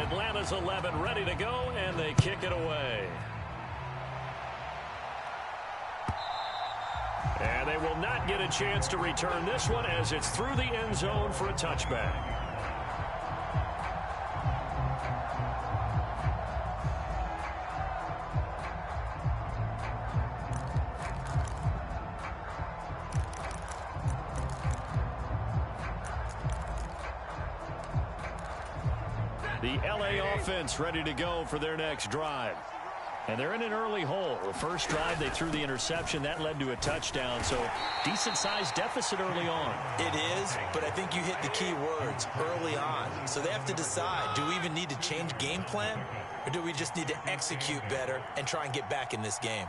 Atlanta's 11 ready to go, and they kick it away. And they will not get a chance to return this one as it's through the end zone for a touchback. The LA offense ready to go for their next drive. And they're in an early hole. The first drive, they threw the interception. That led to a touchdown, so decent-sized deficit early on. It is, but I think you hit the key words, early on. So they have to decide, do we even need to change game plan, or do we just need to execute better and try and get back in this game?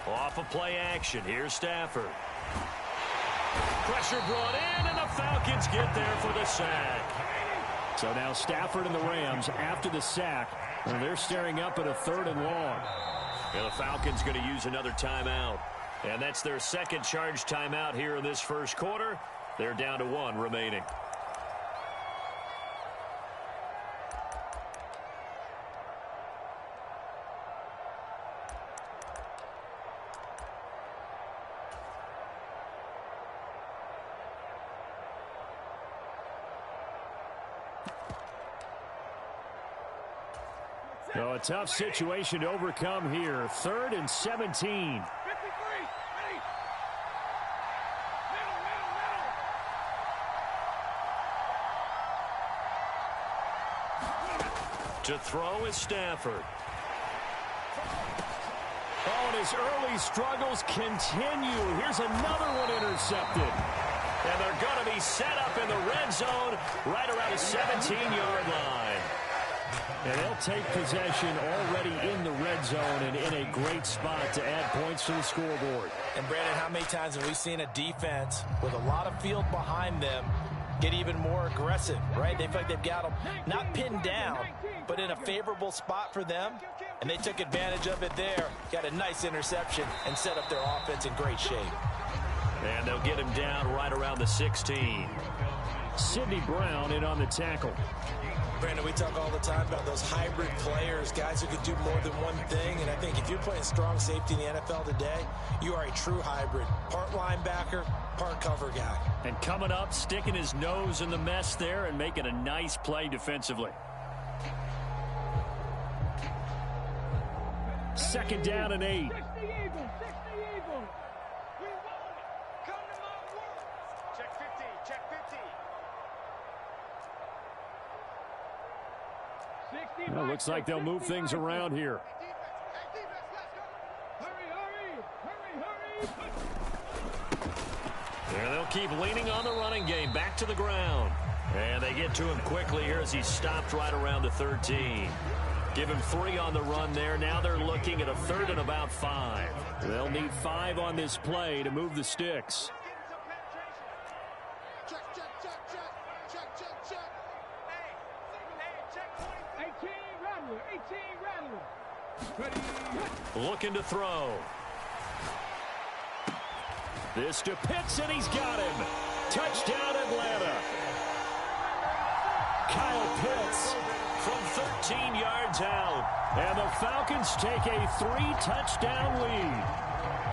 Off of play action, here's Stafford. Pressure brought in, and the Falcons get there for the sack. So now Stafford and the Rams, after the sack, they're staring up at a 3rd and long. And the Falcons going to use another timeout. And that's their second charge timeout here in this first quarter. They're down to 1 remaining. So a tough situation to overcome here. 3rd and 17. To throw is Stafford. Oh, and his early struggles continue. Here's another one intercepted. And they're going to be set up in the red zone right around the 17-yard line. And they'll take possession already in the red zone and in a great spot to add points to the scoreboard. And, Brandon, how many times have we seen a defense with a lot of field behind them get even more aggressive, right? They feel like they've got them not pinned down, but in a favorable spot for them. And they took advantage of it there, got a nice interception, and set up their offense in great shape. And they'll get him down right around the 16. Sidney Brown in on the tackle. Brandon, we talk all the time about those hybrid players, guys who can do more than one thing. And I think if you're playing strong safety in the NFL today, you are a true hybrid. Part linebacker, part cover guy. And coming up, sticking his nose in the mess there and making a nice play defensively. 2nd down and 8. Well, looks like they'll move things around here. And they'll keep leaning on the running game back to the ground. And they get to him quickly here as he's stopped right around the 13. Give him 3 on the run there. Now they're looking at a 3rd and about 5. They'll need 5 on this play to move the sticks. Looking to throw. This to Pitts, and he's got him. Touchdown, Atlanta. Kyle Pitts from 13 yards out. And the Falcons take a 3-touchdown lead.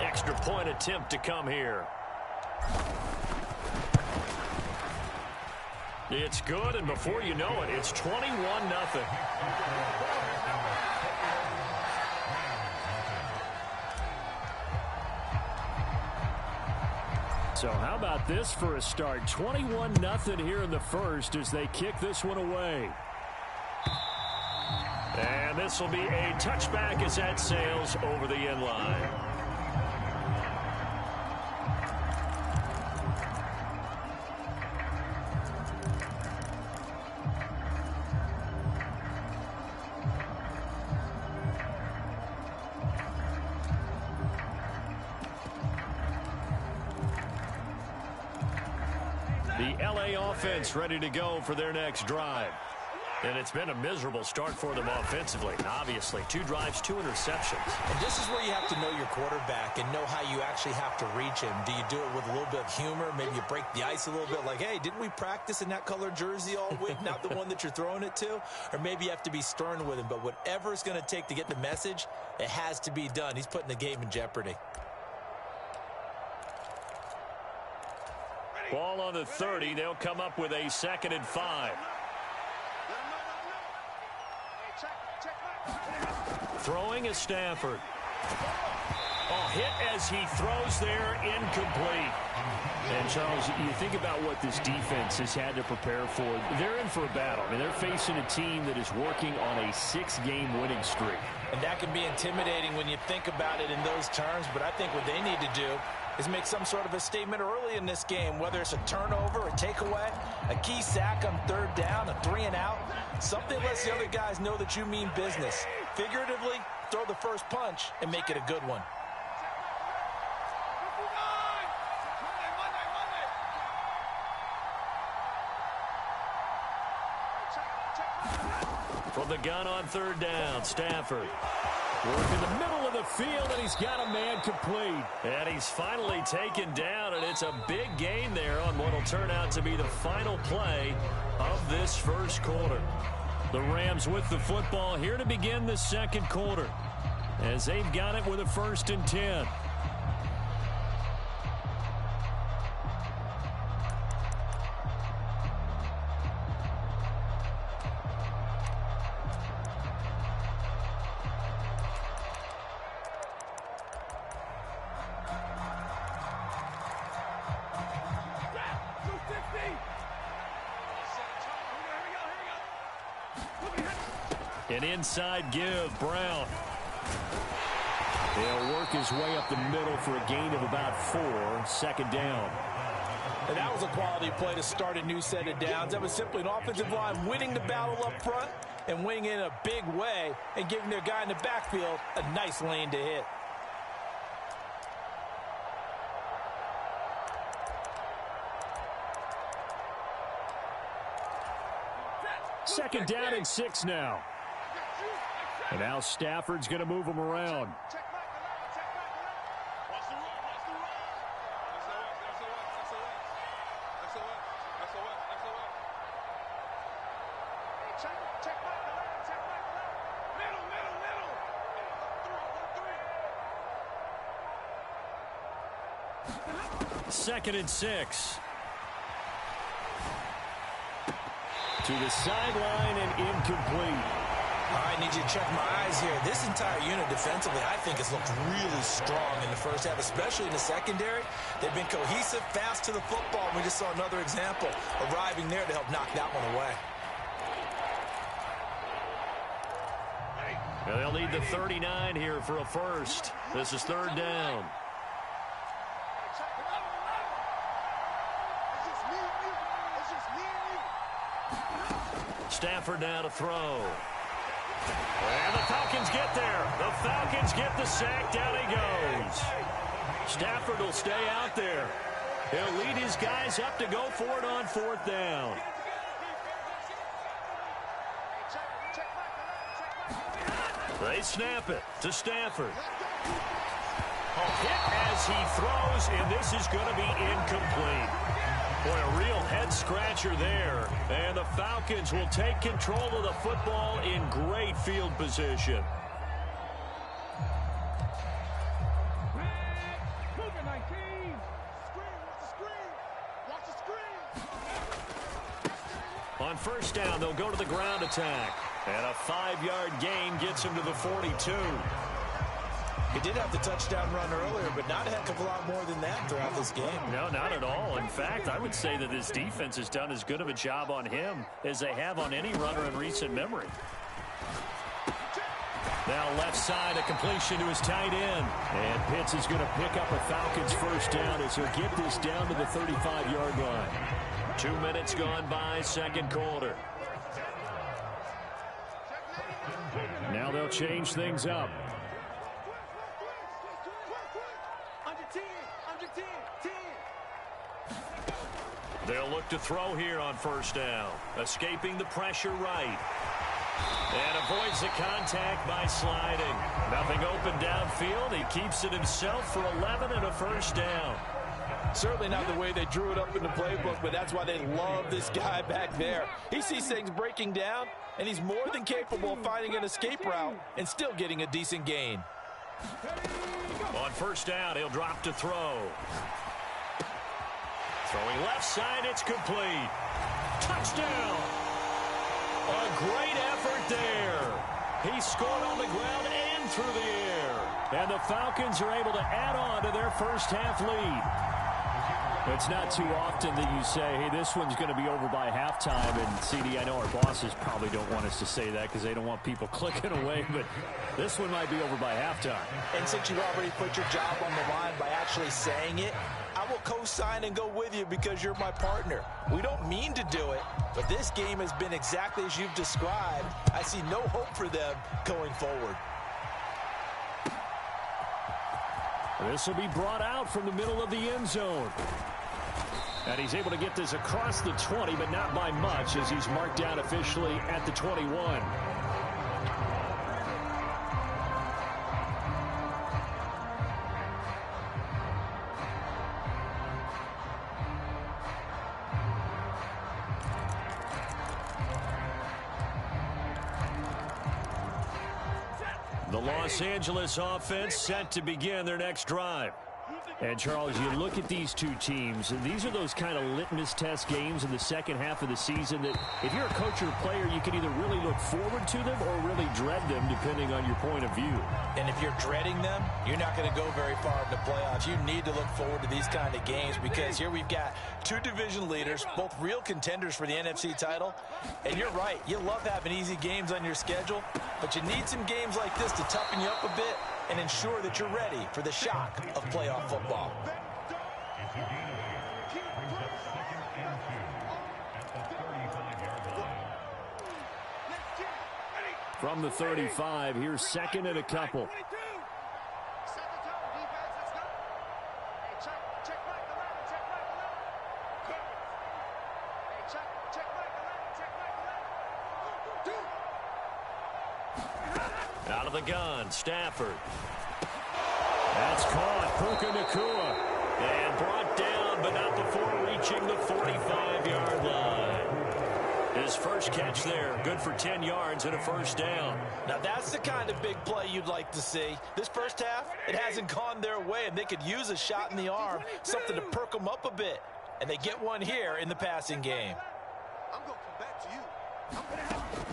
Extra point attempt to come here. It's good, and before you know it, it's 21-0. So how about this for a start? 21-0 here in the first as they kick this one away. And this will be a touchback as that sails over the end line. The LA offense ready to go for their next drive. And it's been a miserable start for them offensively. Obviously, 2 drives, 2 interceptions. And this is where you have to know your quarterback and know how you actually have to reach him. Do you do it with a little bit of humor? Maybe you break the ice a little bit like, hey, didn't we practice in that colored jersey all week, not the one that you're throwing it to? Or maybe you have to be stern with him. But whatever it's going to take to get the message, it has to be done. He's putting the game in jeopardy. Ball on the 30. They'll come up with a 2nd and 5. Throwing is Stafford. Oh, hit as he throws there, incomplete. And, Charles, you think about what this defense has had to prepare for. They're in for a battle. I mean, they're facing a team that is working on a 6-game winning streak. And that can be intimidating when you think about it in those terms, but I think what they need to do is make some sort of a statement early in this game, whether it's a turnover, a takeaway, a key sack on 3rd down, a 3-and-out. Something lets the other guys know that you mean business. Figuratively, throw the first punch and make it a good one. From the gun on 3rd down, Stafford. Work in the middle of the field, and he's got a man complete. And he's finally taken down, and it's a big gain there on what will turn out to be the final play of this first quarter. The Rams with the football here to begin the 2nd quarter, as they've got it with a 1st and 10. An inside give, Brown. He'll work his way up the middle for a gain of about 4, 2nd down. And that was a quality play to start a new set of downs. That was simply an offensive line winning the battle up front and winning it in a big way and giving their guy in the backfield a nice lane to hit. Second down and 6 now. And now Stafford's going to move him around. Second and 6. To the sideline and incomplete. All right, need you to check my eyes here. This entire unit defensively, I think, has looked really strong in the first half, especially in the secondary. They've been cohesive, fast to the football. We just saw another example arriving there to help knock that one away. They'll need the 39 here for a first. This is 3rd down. Stafford now to throw. And the Falcons get there. The Falcons get the sack. Down he goes. Stafford will stay out there. He'll lead his guys up to go for it on 4th down. They snap it to Stafford. A hit as he throws, and this is going to be incomplete. Boy, a real head-scratcher there. And the Falcons will take control of the football in great field position. On 1st down, they'll go to the ground attack. And a 5-yard gain gets him to the 42. He did have the touchdown run earlier, but not a heck of a lot more than that throughout this game. No, not at all. In fact, I would say that this defense has done as good of a job on him as they have on any runner in recent memory. Now left side, a completion to his tight end. And Pitts is going to pick up a Falcons 1st down as he'll get this down to the 35-yard line. 2 minutes gone by, 2nd quarter. Now they'll change things up. They'll look to throw here on first down. Escaping the pressure right. And avoids the contact by sliding. Nothing open downfield. He keeps it himself for 11 and a first down. Certainly not the way they drew it up in the playbook, but that's why they love this guy back there. He sees things breaking down, and he's more than capable of finding an escape route and still getting a decent gain. On first down, he'll drop to throw. Throwing left side, it's complete. Touchdown! A great effort there. He scored on the ground and through the air. And the Falcons are able to add on to their first half lead. It's not too often that you say, hey, this one's going to be over by halftime. And, CD, I know our bosses probably don't want us to say that because they don't want people clicking away. But this one might be over by halftime. And since you've already put your job on the line by actually saying it, I will co-sign and go with you because you're my partner. We don't mean to do it, but this game has been exactly as you've described. I see no hope for them going forward. This will be brought out from the middle of the end zone. And he's able to get this across the 20, but not by much as he's marked down officially at the 21. The Los Angeles offense set to begin their next drive. And, Charles, you look at these two teams, and these are those kind of litmus test games in the second half of the season that if you're a coach or a player, you can either really look forward to them or really dread them, depending on your point of view. And if you're dreading them, you're not going to go very far in the playoffs. You need to look forward to these kind of games because here we've got two division leaders, both real contenders for the NFC title. And you're right, you love having easy games on your schedule, but you need some games like this to toughen you up a bit and ensure that you're ready for the shock of playoff football. From the 35, here's second and a couple. Out of the gun, Stafford. That's caught. Puka Nacua. And brought down, but not before reaching the 45-yard line. His first catch there, good for 10 yards and a first down. Now that's the kind of big play you'd like to see. This first half, it hasn't gone their way, and they could use a shot in the arm, something to perk them up a bit. And they get one here in the passing game. I'm going to come back to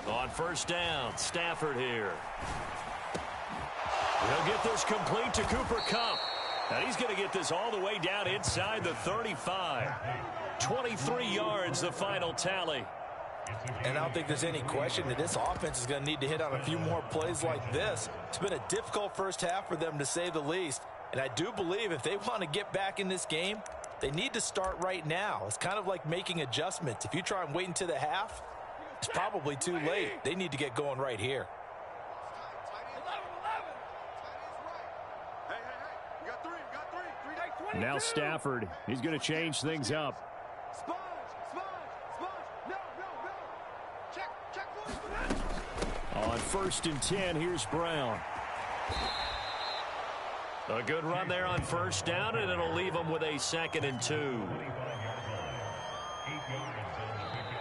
you. On first down, Stafford here. He'll get this complete to Cooper Kupp. And he's going to get this all the way down inside the 35. 23 yards, the final tally. And I don't think there's any question that this offense is going to need to hit on a few more plays like this. It's been a difficult first half for them, to say the least. And I do believe if they want to get back in this game, they need to start right now. It's kind of like making adjustments. If you try and wait until the half, it's probably too late. They need to get going right here. Now Stafford, he's going to change things up. On first and 10, here's Brown. A good run there on first down, and it'll leave them with a 2nd and 2.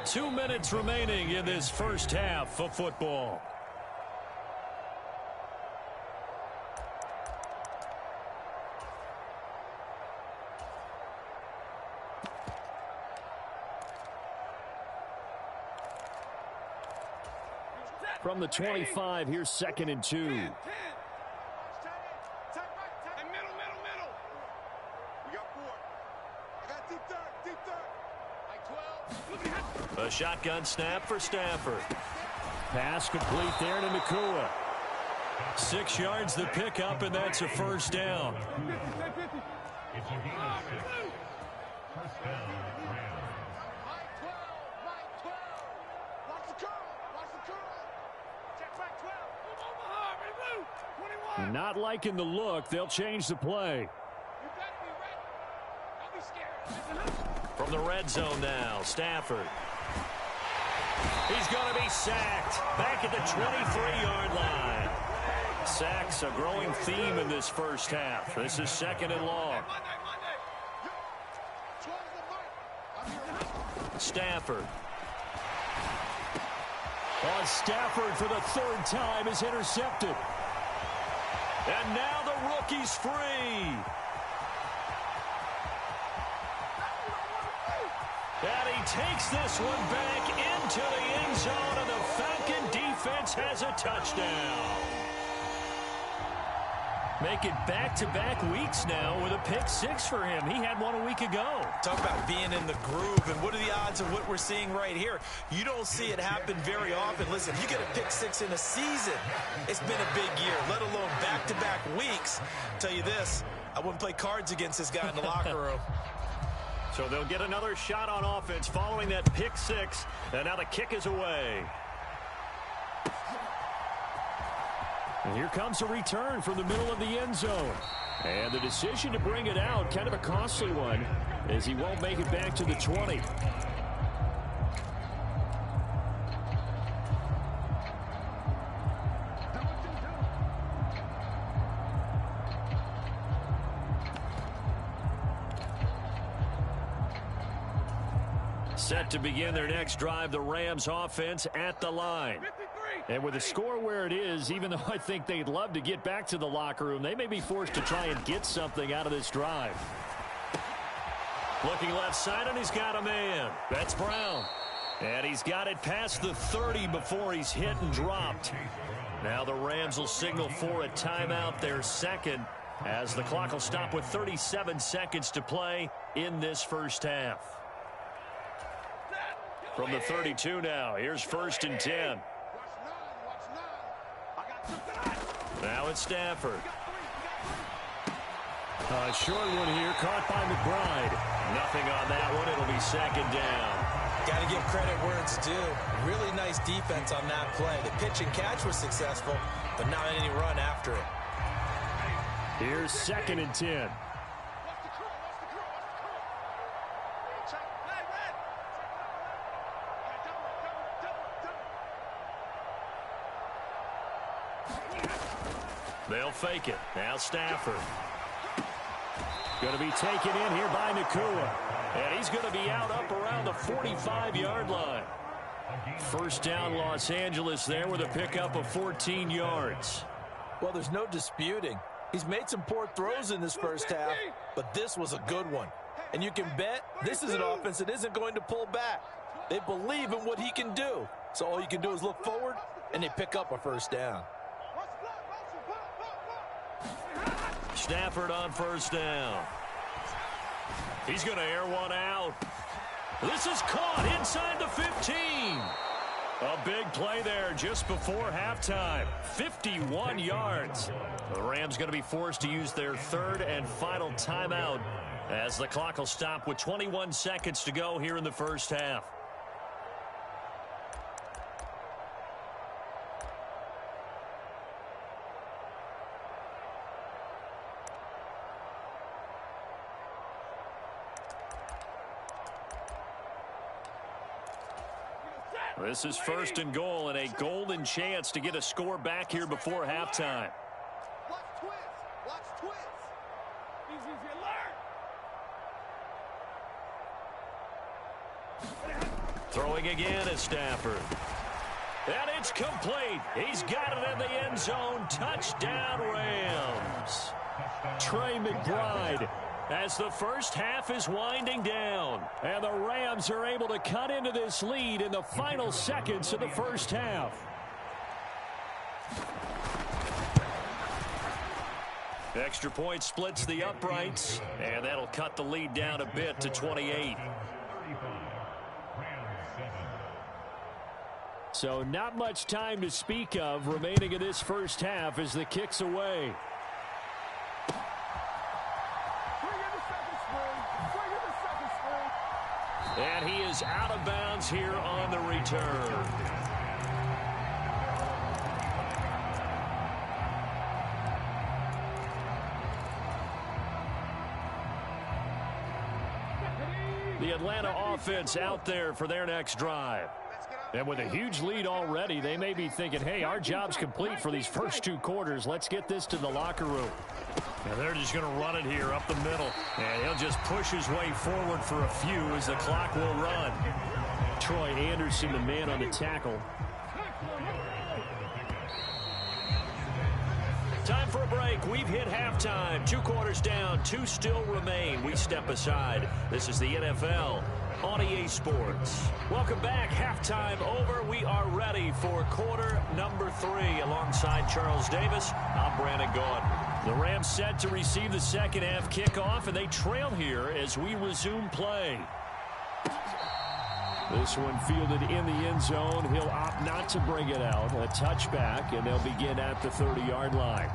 2 minutes remaining in this first half of football. From the 25, here's 2nd and 2. A shotgun snap for Stafford. Pass complete there to Nacua. 6 yards the pickup, and that's a first down. Not liking the look. They'll change the play. From the red zone now, Stafford. He's going to be sacked back at the 23-yard line. Sacks a growing theme in this first half. This is 2nd and long. Stafford. Stafford for the 3rd time is intercepted. And now the rookie's free. And he takes this one back into the end zone, and the Falcon defense has a touchdown. Make it back-to-back weeks now with a pick 6 for him. He had one a week ago. Talk about being in the groove, and what are the odds of what we're seeing right here? You don't see it happen very often. Listen, you get a pick 6 in a season, it's been a big year, let alone back-to-back weeks. I'll tell you this, I wouldn't play cards against this guy in the locker room. So they'll get another shot on offense following that pick 6, and now the kick is away. And here comes a return from the middle of the end zone. And the decision to bring it out, kind of a costly one, as he won't make it back to the 20. Set to begin their next drive, the Rams offense at the line. And with the score where it is, even though I think they'd love to get back to the locker room, they may be forced to try and get something out of this drive. Looking left side, and he's got a man. That's Brown. And he's got it past the 30 before he's hit and dropped. Now the Rams will signal for a timeout, their 2nd, as the clock will stop with 37 seconds to play in this first half. From the 32 now, here's 1st and 10. Now it's Stafford. A short one here, caught by McBride. Nothing on that one. It'll be 2nd down. Got to give credit where it's due. Really nice defense on that play. The pitch and catch was successful, but not any run after it. Here's 2nd and 10. They'll fake it. Now Stafford. Going to be taken in here by Nakua. And he's going to be out up around the 45-yard line. 1st down Los Angeles there with a pickup of 14 yards. Well, there's no disputing. He's made some poor throws in this first half, but this was a good one. And you can bet this is an offense that isn't going to pull back. They believe in what he can do. So all you can do is look forward, and they pick up a 1st down. Stafford on 1st down. He's going to air one out. This is caught inside the 15. A big play there just before halftime. 51 yards. The Rams going to be forced to use their 3rd and final timeout as the clock will stop with 21 seconds to go here in the first half. This is 1st and goal and a golden chance to get a score back here before halftime. Watch twist. Watch twist. Easy alert. Throwing again is Stafford. And it's complete. He's got it in the end zone. Touchdown, Rams. Trey McBride. As the first half is winding down. And the Rams are able to cut into this lead in the final seconds of the first half. Extra point splits the uprights, and that'll cut the lead down a bit to 28. So not much time to speak of remaining in this first half as the kick's away. And he is out of bounds here on the return. The Atlanta offense out there for their next drive. And with a huge lead already, they may be thinking, hey, our job's complete for these first 2 quarters. Let's get this to the locker room. And they're just going to run it here up the middle. And he'll just push his way forward for a few as the clock will run. Troy Anderson, the man on the tackle. Time for a break. We've hit halftime. 2 quarters down. 2 still remain. We step aside. This is the NFL on EA Sports. Welcome back. Halftime over. We are ready for quarter number 3. Alongside Charles Davis, I'm Brandon Gaudin. The Rams set to receive the second half kickoff, and they trail here as we resume play. This one fielded in the end zone. He'll opt not to bring it out. A touchback, and they'll begin at the 30-yard line.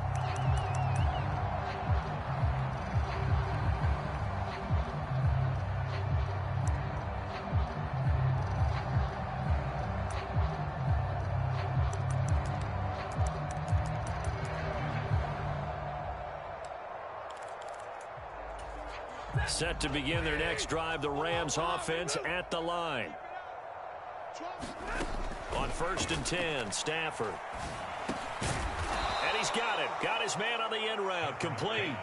Set to begin their next drive, the Rams offense at the line. On 1st and 10, Stafford. And he's got it. Got his man on the end route. Complete.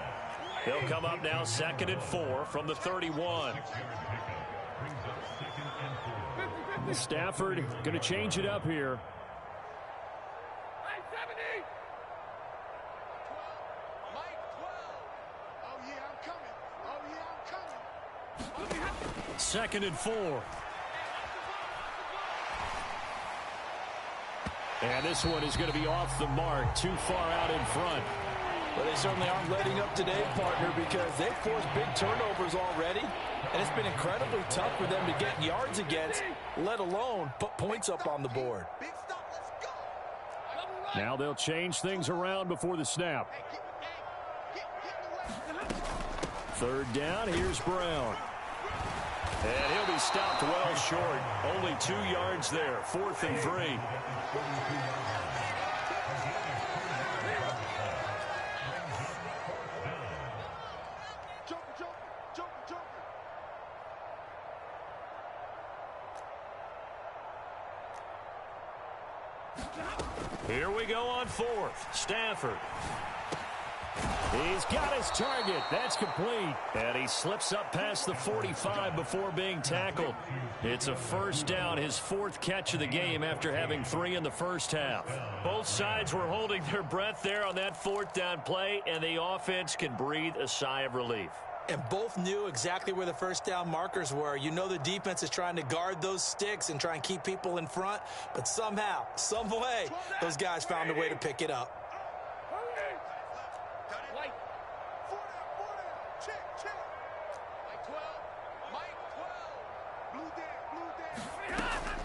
He'll come up now 2nd and 4 from the 31. Stafford going to change it up here. Second and 4. And this one is going to be off the mark, too far out in front. Well, they certainly aren't letting up today, partner, because they've forced big turnovers already, and it's been incredibly tough for them to get yards against, let alone put points up on the board. Now they'll change things around before the snap. 3rd down, here's Brown. And he'll be stopped well short. Only 2 yards there. 4th and 3. Here we go on 4th. Stafford. He's got his target. That's complete. And he slips up past the 45 before being tackled. It's a 1st down, his 4th catch of the game after having 3 in the first half. Both sides were holding their breath there on that 4th down play, and the offense can breathe a sigh of relief. And both knew exactly where the 1st down markers were. You know the defense is trying to guard those sticks and try and keep people in front, but somehow, some way, those guys found a way to pick it up.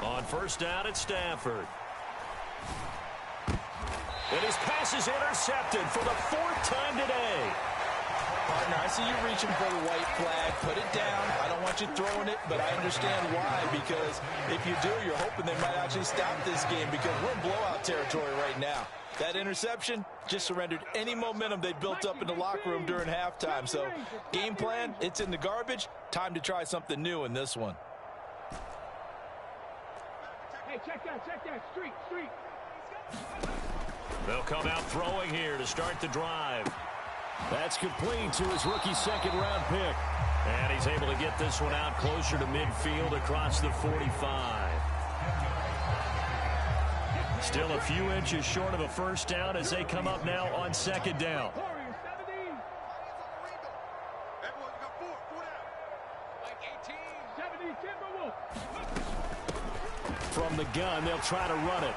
On 1st down at Stafford. And his pass is intercepted for the 4th time today. Partner, I see you reaching for the white flag. Put it down. I don't want you throwing it, but I understand why, because if you do, you're hoping they might actually stop this game, because we're in blowout territory right now. That interception just surrendered any momentum they built up in the locker room during halftime. So game plan, it's in the garbage. Time to try something new in this one. Hey, check that, street. They'll come out throwing here to start the drive. That's complete to his rookie 2nd-round pick. And he's able to get this one out closer to midfield across the 45. Still a few inches short of a 1st down as they come up now on 2nd down. From the gun, they'll try to run it.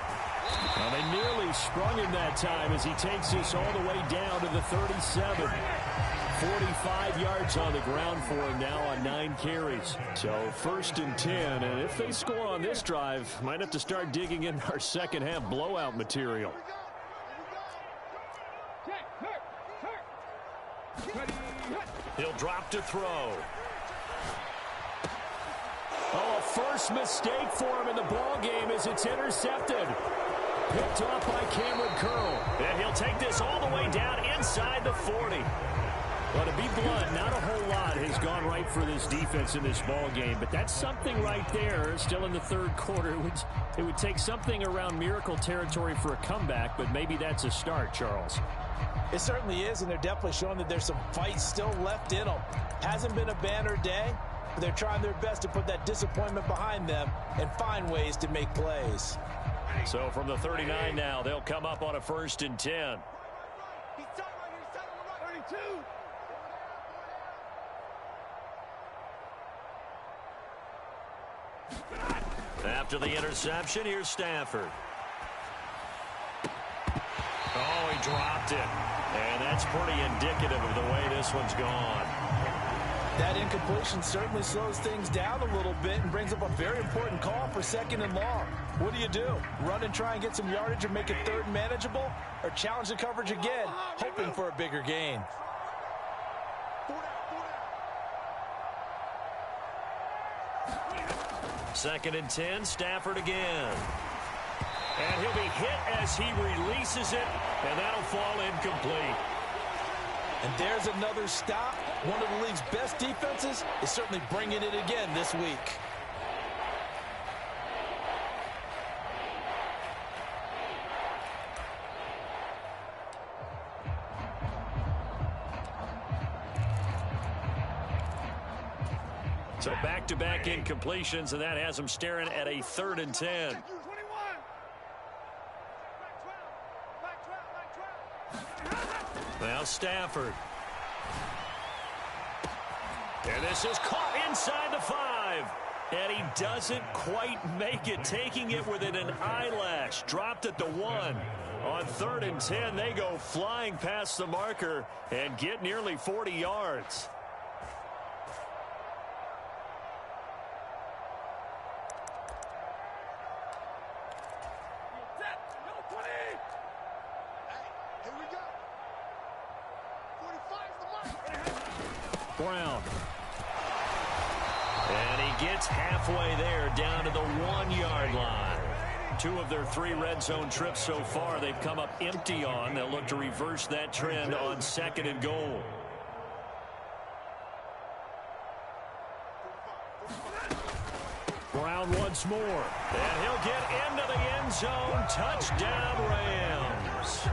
Well, they nearly sprung him that time as he takes this all the way down to the 37. 45 yards on the ground for him now on 9 carries. So 1st and 10, and if they score on this drive, might have to start digging in our second half blowout material. He'll drop to throw. Oh, a first mistake for him in the ball game as it's intercepted. Picked off by Cameron Curl. And he'll take this all the way down inside the 40. Well, to be blunt, not a whole lot has gone right for this defense in this ball game, but that's something right there. Still in the third quarter, it would take something around miracle territory for a comeback, but maybe that's a start, Charles. It certainly is, and they're definitely showing that there's some fight still left in them. Hasn't been a banner day, but they're trying their best to put that disappointment behind them and find ways to make plays. So from the 39 now, they'll come up on a 1st and 10. After the interception, here's Stafford. Oh, he dropped it. And that's pretty indicative of the way this one's gone. That incompletion certainly slows things down a little bit and brings up a very important call for 2nd and long. What do? Run and try and get some yardage or make it 3rd manageable? Or challenge the coverage again, hoping for a bigger gain? Second and 10, Stafford again. And he'll be hit as he releases it, and that'll fall incomplete. And there's another stop. One of the league's best defenses is certainly bringing it again this week. So back-to-back incompletions, and that has them staring at a 3rd and 10. Now Stafford. And this is caught inside the 5. And he doesn't quite make it, taking it within an eyelash. Dropped at the 1. On 3rd and 10, they go flying past the marker and get nearly 40 yards. Brown. And he gets halfway there, down to the 1-yard line. 2 of their 3 red zone trips so far they've come up empty on. They'll look to reverse that trend on 2nd and goal. Brown once more. And he'll get into the end zone. Touchdown, Rams.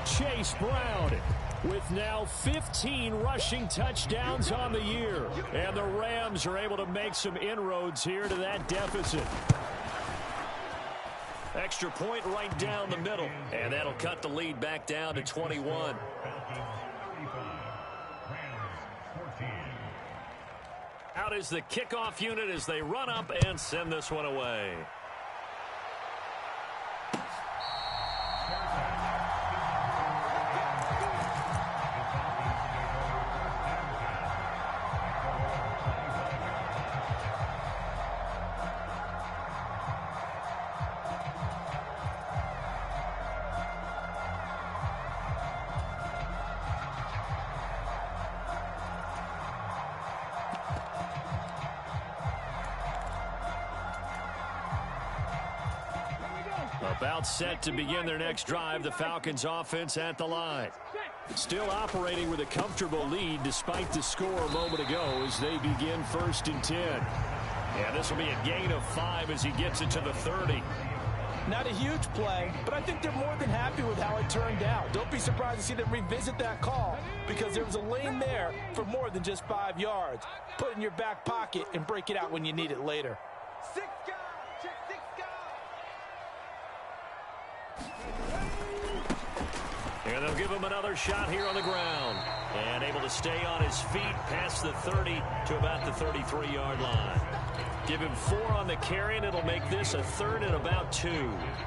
Chase Brown with now 15 rushing touchdowns on the year. And the Rams are able to make some inroads here to that deficit. Extra point right down the middle. And that'll cut the lead back down to 21. Out is the kickoff unit as they run up and send this one away. About set to begin their next drive, the Falcons offense at the line. Still operating with a comfortable lead despite the score a moment ago as they begin 1st and 10. And this will be a gain of 5 as he gets it to the 30. Not a huge play, but I think they're more than happy with how it turned out. Don't be surprised to see them revisit that call because there was a lane there for more than just 5 yards. Put it in your back pocket and break it out when you need it later. 6 guys. Check 6 guys. And they'll give him another shot here on the ground. And able to stay on his feet past the 30 to about the 33-yard line. Give him 4 on the carry, and it'll make this a 3rd and about 2.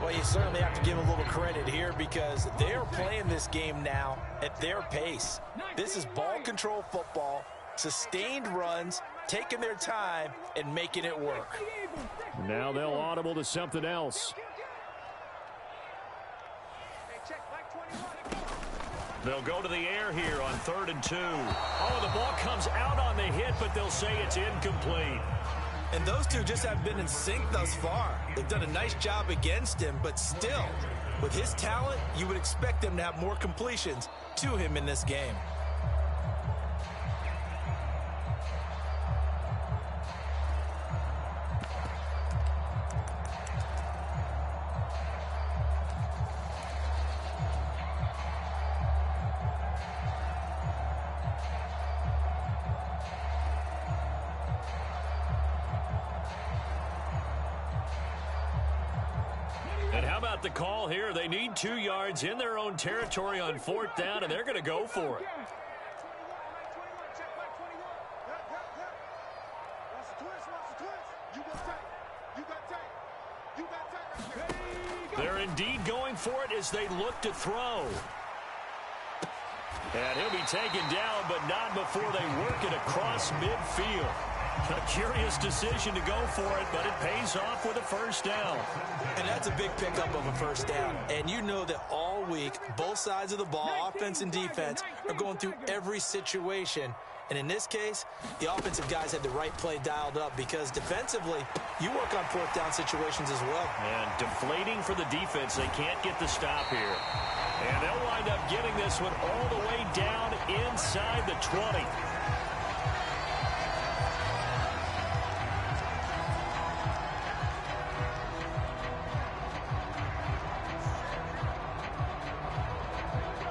Well, you certainly have to give a little credit here because they are playing this game now at their pace. This is ball control football, sustained runs, taking their time, and making it work. Now they'll audible to something else. They'll go to the air here on 3rd and 2. Oh, the ball comes out on the hit, but they'll say it's incomplete. And those two just haven't been in sync thus far. They've done a nice job against him, but still, with his talent, you would expect them to have more completions to him in this game. got the call here. They need 2 yards in their own territory on 4th down, and they're going to go for it. They're indeed going for it as they look to throw. And he'll be taken down, but not before they work it across midfield. A curious decision to go for it, but it pays off with a first down. And that's a big pickup of a first down. And you know that all week, both sides of the ball, offense and defense, are going through every situation. And in this case, the offensive guys had the right play dialed up because defensively, you work on 4th down situations as well. And deflating for the defense. They can't get the stop here. And they'll wind up getting this one all the way down inside the 20.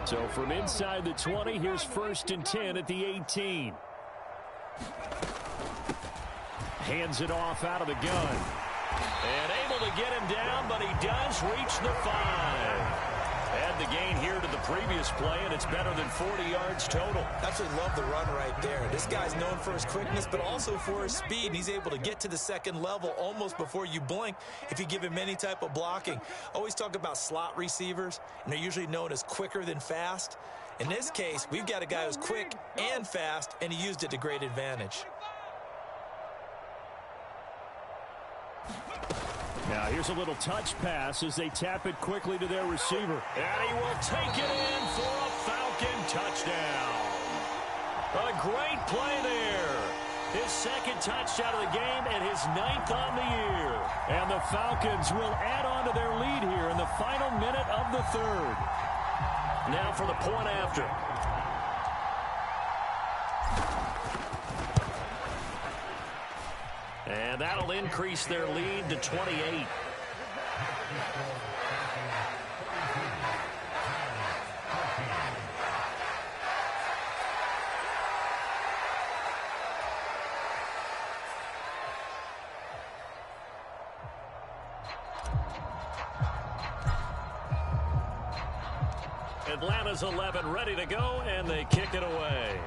So from inside the 20, here's 1st and 10 at the 18. Hands it off out of the gun. And able to get him down, but he does reach the 5. Add the gain here to the previous play, and it's better than 40 yards total. Absolutely love the run right there. This guy's known for his quickness, but also for his speed. He's able to get to the second level almost before you blink if you give him any type of blocking. Always talk about slot receivers, and they're usually known as quicker than fast. In this case, we've got a guy who's quick and fast, and he used it to great advantage. Now here's a little touch pass as they tap it quickly to their receiver. And he will take it in for a Falcon touchdown. A great play there. His 2nd touchdown of the game and his 9th on the year. And the Falcons will add on to their lead here in the final minute of the 3rd. Now for the point after. And that'll increase their lead to 28. Atlanta's 11 ready to go, and they kick it away.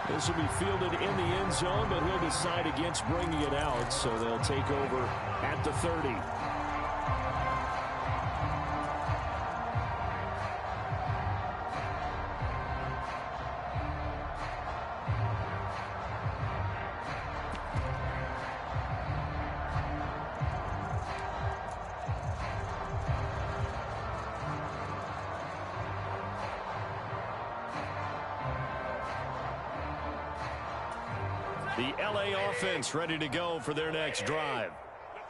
This will be fielded in the end zone, but he'll decide against bringing it out, so they'll take over at the 30. The LA offense ready to go for their next drive.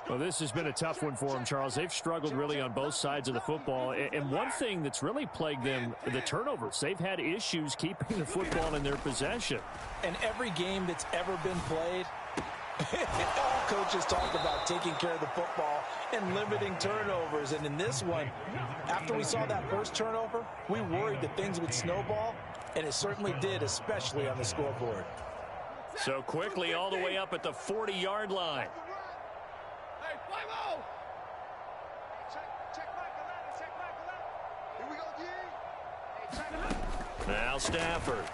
Well, this has been a tough one for them, Charles. They've struggled really on both sides of the football. And one thing that's really plagued them, the turnovers. They've had issues keeping the football in their possession. And every game that's ever been played, all coaches talk about taking care of the football and limiting turnovers. And in this one, after we saw that first turnover, we worried that things would snowball, and it certainly did, especially on the scoreboard. So quickly all the way up at the 40-yard line. Hey, 5-0. Check back. Here we go, D. Now Stafford.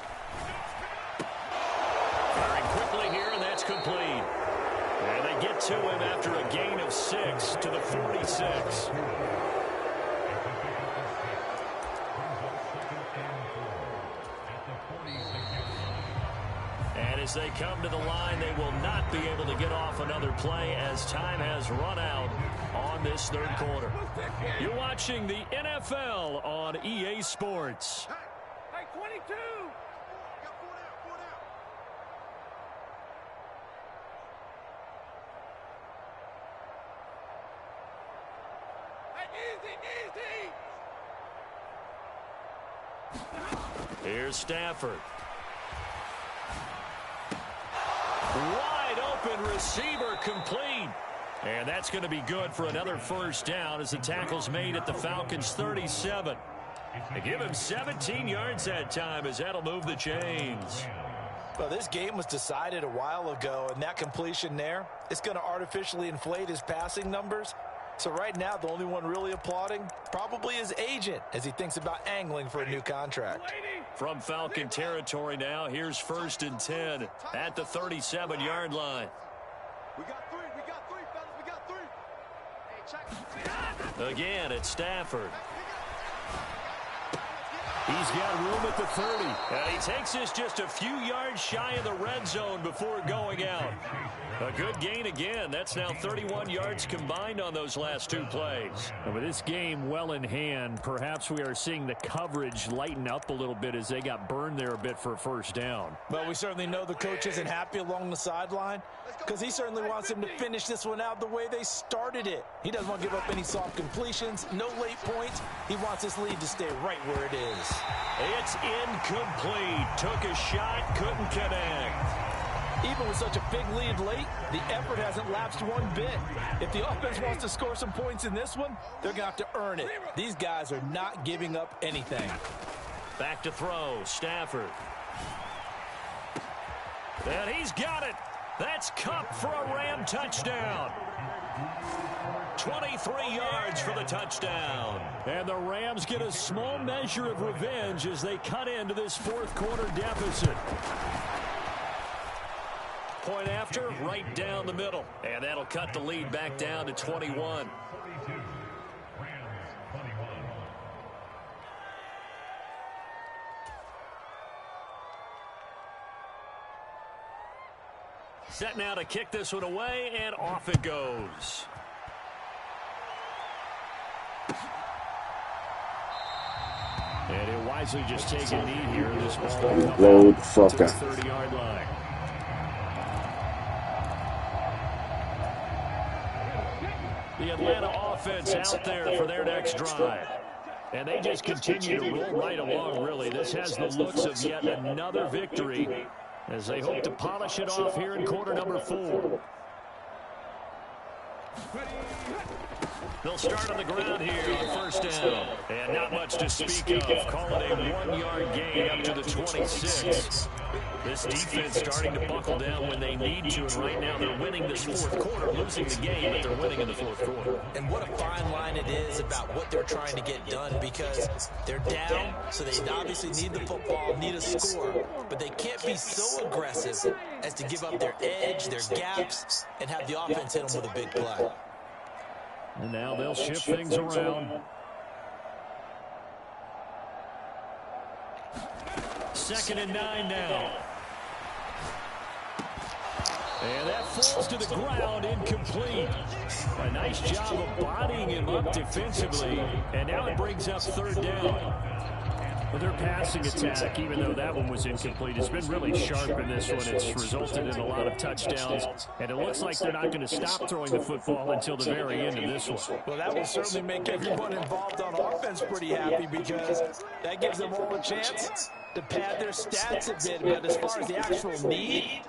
Firing quickly here, and that's complete. And they get to him after a gain of 6 to the 46. And as they come to the line, they will not be able to get off another play as time has run out on this 3rd quarter. You're watching the NFL on EA Sports. Hey, 22. Easy. Here's Stafford. Wide open receiver complete. And that's going to be good for another first down as the tackle's made at the Falcons' 37. They give him 17 yards that time as that'll move the chains. Well, this game was decided a while ago, and that completion there, it's going to artificially inflate his passing numbers. So right now, the only one really applauding probably his agent as he thinks about angling for a new contract. From Falcon territory now, here's 1st and 10 at the 37-yard line. We got three, fellas, we got three. Hey, check. Again, it's Stafford. He's got room at the 30. And he takes this just a few yards shy of the red zone before going out. A good gain again. That's now 31 yards combined on those last 2 plays. And with this game well in hand, perhaps we are seeing the coverage lighten up a little bit as they got burned there a bit for a first down. Well, we certainly know the coach isn't happy along the sideline because he certainly wants him to finish this one out the way they started it. He doesn't want to give up any soft completions, no late points. He wants his lead to stay right where it is. It's incomplete. Took a shot, couldn't connect. Even with such a big lead late, the effort hasn't lapsed one bit. If the offense wants to score some points in this one, they're going to have to earn it. These guys are not giving up anything. Back to throw, Stafford. And he's got it. That's Cup for a Ram touchdown. 23 yards for the touchdown. And the Rams get a small measure of revenge as they cut into this 4th quarter deficit. Point after, right down the middle. And that'll cut the lead back down to 21. Set now to kick this one away, and off it goes. And he'll wisely just take a knee here. This ball will come out to the 30-yard line. The Atlanta offense out there for their next drive. And they just continue to roll right along, really. This has the looks of yet another victory as they hope to polish it off here in quarter number 4. They'll start on the ground here on 1st down. And not much to speak of. Call it a 1-yard gain up to the 26. This defense starting to buckle down when they need to, and right now they're winning this 4th quarter, losing the game, but they're winning in the 4th quarter. And what a fine line it is about what they're trying to get done, because they're down, so they obviously need the football, need a score, but they can't be so aggressive as to give up their edge, their gaps, and have the offense hit them with a big play. And now they'll shift things around. 2nd and 9 now. And that falls to the ground, incomplete. A nice job of bodying him up defensively. And now it brings up 3rd down. Well, their passing attack, even though that one was incomplete, has been really sharp in this one. It's resulted in a lot of touchdowns, and it looks like they're not going to stop throwing the football until the very end of this one. Well, that will certainly make everyone involved on offense pretty happy, because that gives them all a chance to pad their stats a bit. But as far as the actual need,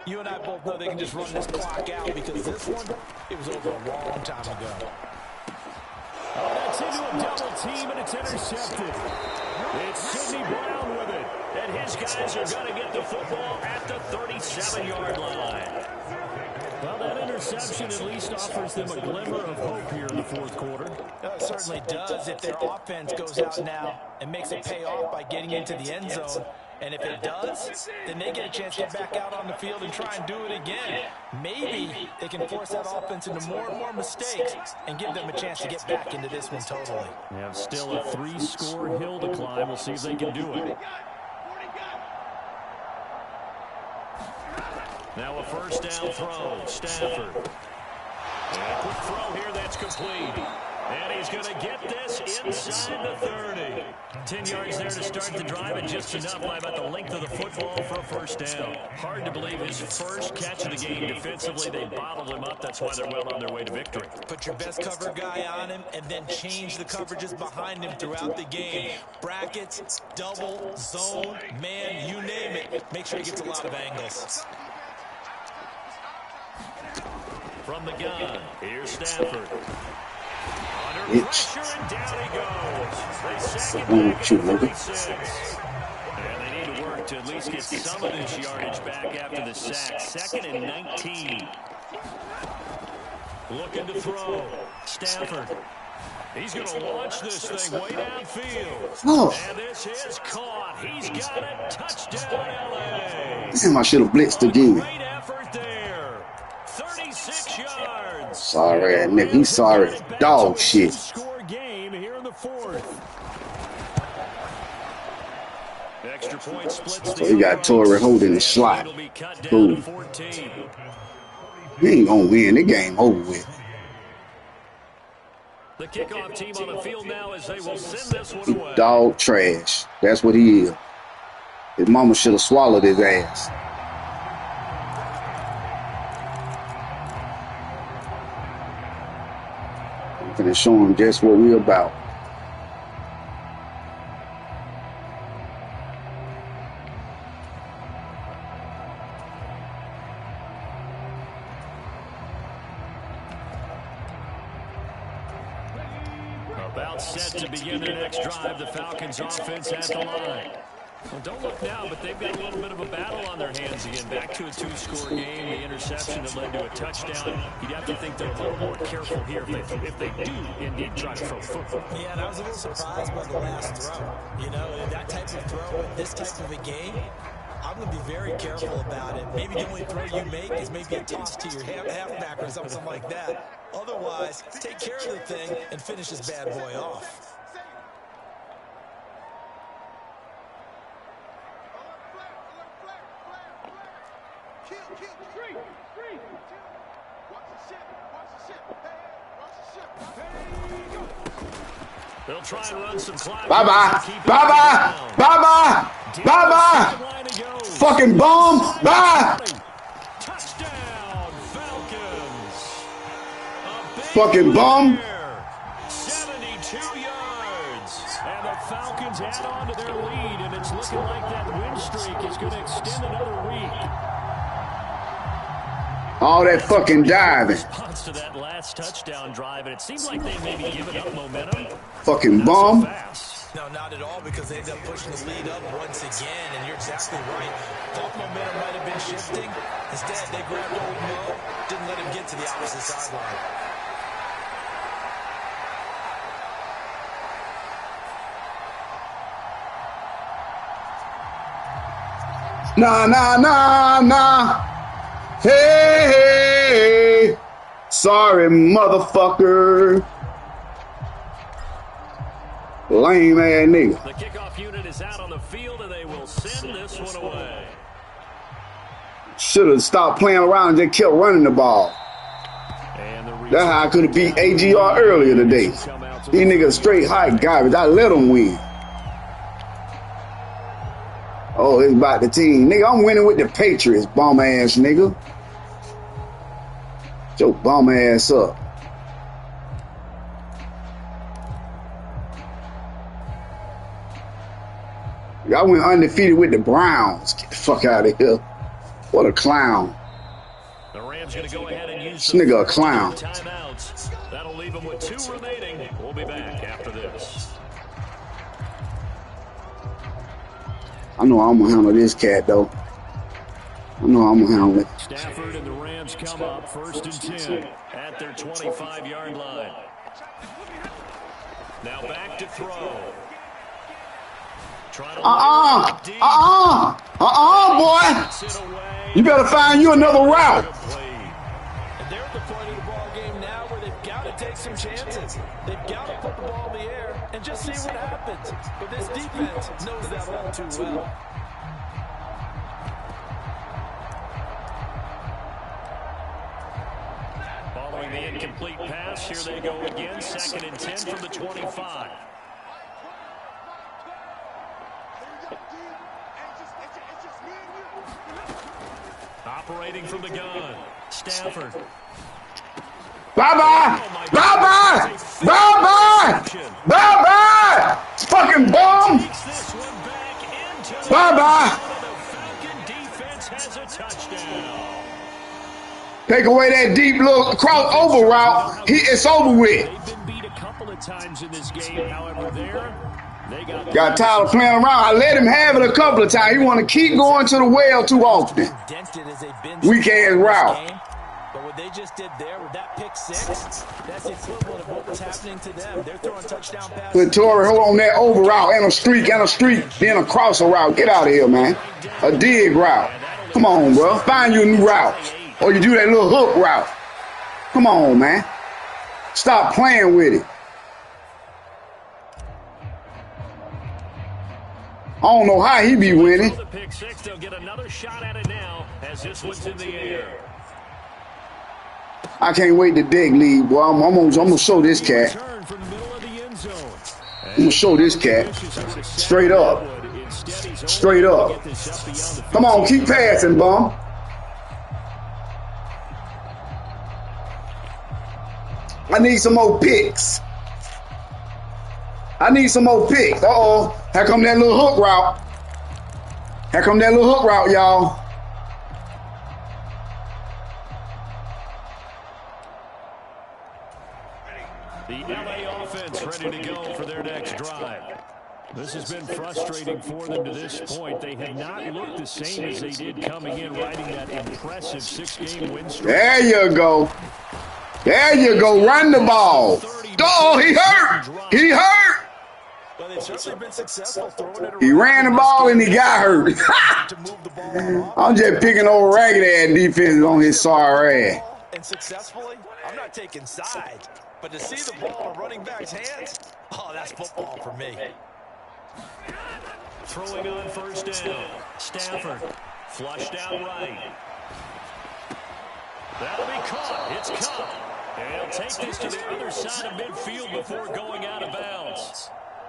you and I both know they can just run this clock out, because this one, it was over a long time ago. Oh, that's into a double team, and it's intercepted. It's Sidney Brown with it. And his guys are going to get the football at the 37-yard line. Well, that interception at least offers them a glimmer of hope here in the 4th quarter. It certainly does if their offense goes out now and makes it pay off by getting into the end zone. And if it does, then they get a chance to get back out on the field and try and do it again. Maybe they can force that offense into more and more mistakes and give them a chance to get back into this one totally. They have still a 3-score hill to climb. We'll see if they can do it. Now a 1st down throw, Stafford. And a quick throw here that's complete. And he's going to get this inside the 30. 10 yards there to start the drive, and just enough by about the length of the football for a 1st down. Hard to believe his first catch of the game. Defensively, they bottled him up. That's why they're well on their way to victory. Put your best cover guy on him, and then change the coverages behind him throughout the game. Brackets, double, zone, man, you name it. Make sure he gets a lot of angles. From the gun, here's Stafford. Under pressure, and down he goes. They sack it back at the 36. And they need to work to at least get some of this yardage back after the sack. 2nd and 19. Looking to throw. Stafford. He's going to launch this thing way downfield. Oh. And this is caught. He's got it. Touchdown, LA. Damn, I should have blitzed again. Great effort there. 36 yards. Sorry, nigga. He's sorry. Dog shit. Score game here in the 4th. Extra point splits. So he got Torrey holding the slot. Cool. He ain't gonna win. The game over with. The kickoff team on the field now as they will send this one away. Dog trash. That's what he is. His mama should have swallowed his ass. I'm gonna show him just what we about. About set to begin their next drive. The Falcons offense at the line. Well, don't look now, but they've got a little bit of a battle on their hands again. Back to a 2-score game. The interception that led to a touchdown. You'd have to think they're a little more careful here if they do indeed try to throw football. Yeah, and I was a little surprised by the last throw. You know, that type of throw in this type of a game, I'm going to be very careful about it. Maybe the only throw you make is maybe a toss to your halfback or something like that. Otherwise, take care of the thing and finish this bad boy off. They'll try and run some clock. Bye-bye. Bye-bye. Bye-bye. Bye-bye. Fucking bomb. Bye. Touchdown, Falcons. Fucking bomb. 72 yards. And the Falcons add on to their lead, and it's looking like that win streak is going to extend another week. All that fucking diving. Response to that last touchdown drive, and it seems like they may be giving up momentum. Fucking bomb. No, not at all, because they end up pushing the lead up once again, and you're exactly right. Thought momentum might have been shifting. Instead, they grabbed old Mo, didn't let him get to the opposite sideline. Nah, nah, nah, nah. Hey, sorry, motherfucker. Lame ass nigga. The kickoff unit is out on the field, and they will send this one away. Should have stopped playing around and just kept running the ball. That's how I could have beat AGR earlier today. These niggas straight high garbage. I let them win. Oh, it's about the team. Nigga, I'm winning with the Patriots, bum ass nigga. Get your bum ass up. Y'all went undefeated with the Browns. Get the fuck out of here. What a clown. The Rams going to go ahead and use this nigga a clown. Timeouts. That'll leave them with 2 remaining. We'll be back after this. I know I'm gonna handle this cat though. I know I'm gonna handle it. Stafford and the Rams come up 1st and 10 at their 25-yard line. Now back to throw. Boy. You better find you another route. And they're at the point of the ball game now where they've got to take some chances. They've got to put the ball in the air and just see what happens. But this defense knows that all too well. Following the incomplete pass, here they go again. 2nd and 10 from the 25. Operating from the gun, Stafford. Bye-bye! Bye-bye! Bye-bye! Bye-bye! Fucking bomb! Bye-bye! Take away that deep little crossover route. It's over with. They've been beat a couple of times in this game. However, there, Got tired of playing around. I let him have it a couple of times. He want to keep going to the well too often. Weak ass route. But what they just did there with that pick six, that's the equivalent of what was happening to them. They're throwing touchdown passes. Put Torrey hold on that over route and a streak, then a crosser route. Get out of here, man. A dig route. Come on, bro. Find you a new route. Or you do that little hook route. Come on, man. Stop playing with it. I don't know how he be winning. The pick six, they'll get another shot at it now as this one's in the air. I can't wait to dig lead, boy. I'm gonna show this cat. I'm gonna show this cat. Straight up. Straight up. Come on, keep passing, bum. I need some more picks. I need some more picks. Uh-oh. Here come that little hook route. Here come that little hook route, y'all. The LA offense ready to go for their next drive. This has been frustrating for them to this point. They have not looked the same as they did coming in, riding that impressive 6-game win streak. There you go. There you go. Run the ball. Oh, he hurt. He hurt. Well, they've certainly been successful throwing it around. He ran the ball and he got hurt. I'm just picking over ragged ass defenses on his sorry ass. And successfully, I'm not taking sides. But to see the ball in a running back's hands, oh, that's football for me. Throwing on first down. Stafford flushed out right. That'll be caught. It's caught. And he'll take this to the other side of midfield before going out of bounds.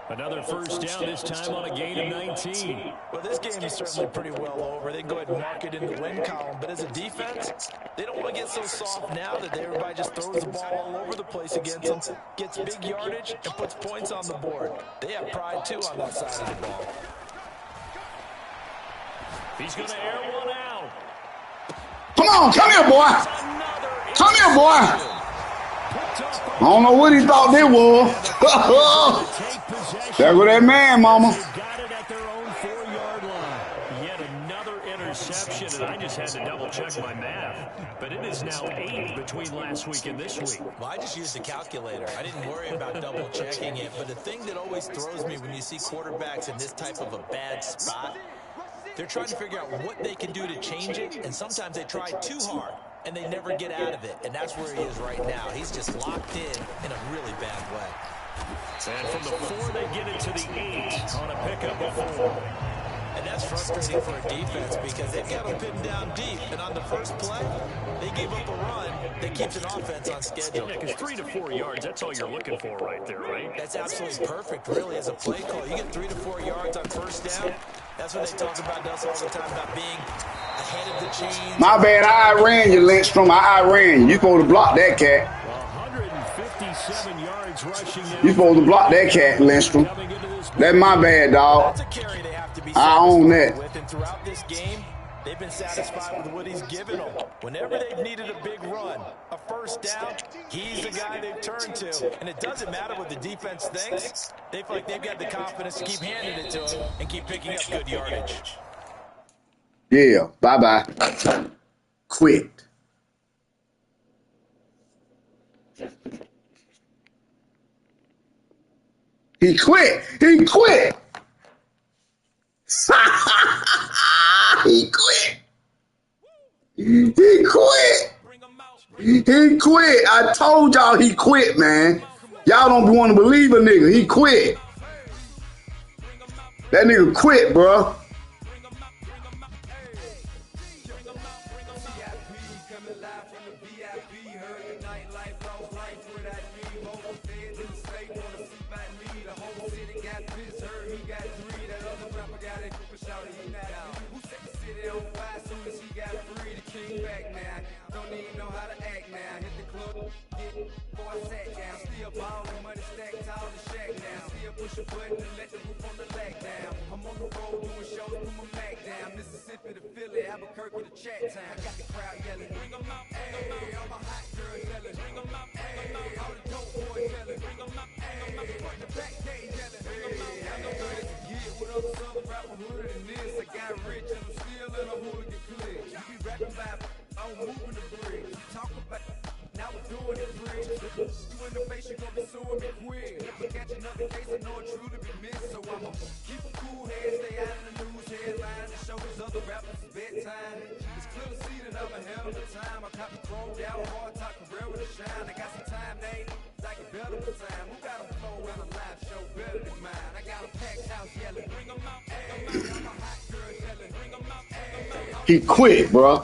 Another first down, this time on a gain of 19. Well, this game is certainly pretty well over. They can go ahead and mark it in the win column. But as a defense, they don't want to get so soft now that everybody just throws the ball all over the place against them, gets big yardage, and puts points on the board. They have pride, too, on that side of the ball. He's going to air one out. Come on, come here, boy. Come here, boy. I don't know what he thought that was. There go that man, mama. Got it at their own 4-yard line. Yet another interception, and I just had to double-check my math. But it is now 8 between last week and this week. Well, I just used the calculator. I didn't worry about double-checking it. But the thing that always throws me when you see quarterbacks in this type of a bad spot, they're trying to figure out what they can do to change it, and sometimes they try too hard, and they never get out of it. And that's where he is right now. He's just locked in a really bad way. And from the 4, they get it to the 8 on a pickup of 4. And that's frustrating for a defense because they've got them pinned down deep. And on the first play, they gave up a run that keeps an offense on schedule. Yeah, because 3 to 4 yards, that's all you're looking for right there, right? That's absolutely perfect, really, as a play call. You get 3 to 4 yards on first down. That's what they talk about us all the time, about being ahead of the chains. My bad, I ran you, Lindstrom. I ran you. You supposed to block that cat. 157 yards rushing. You supposed to block that cat, Lindstrom. That's my bad, dog. That's a carry they have to be I own that. with. And throughout this game, they've been satisfied with what he's given them. Whenever they've needed a big run, a first down, he's the guy they've turned to. And it doesn't matter what the defense thinks. They feel like they've got the confidence to keep handing it to him and keep picking up good yardage. Yeah, bye-bye. Quit. He quit. He quit. He quit. He quit. He quit. I told y'all he quit, man. Y'all don't want to believe a nigga. He quit. That nigga quit, bro. He quit, bro.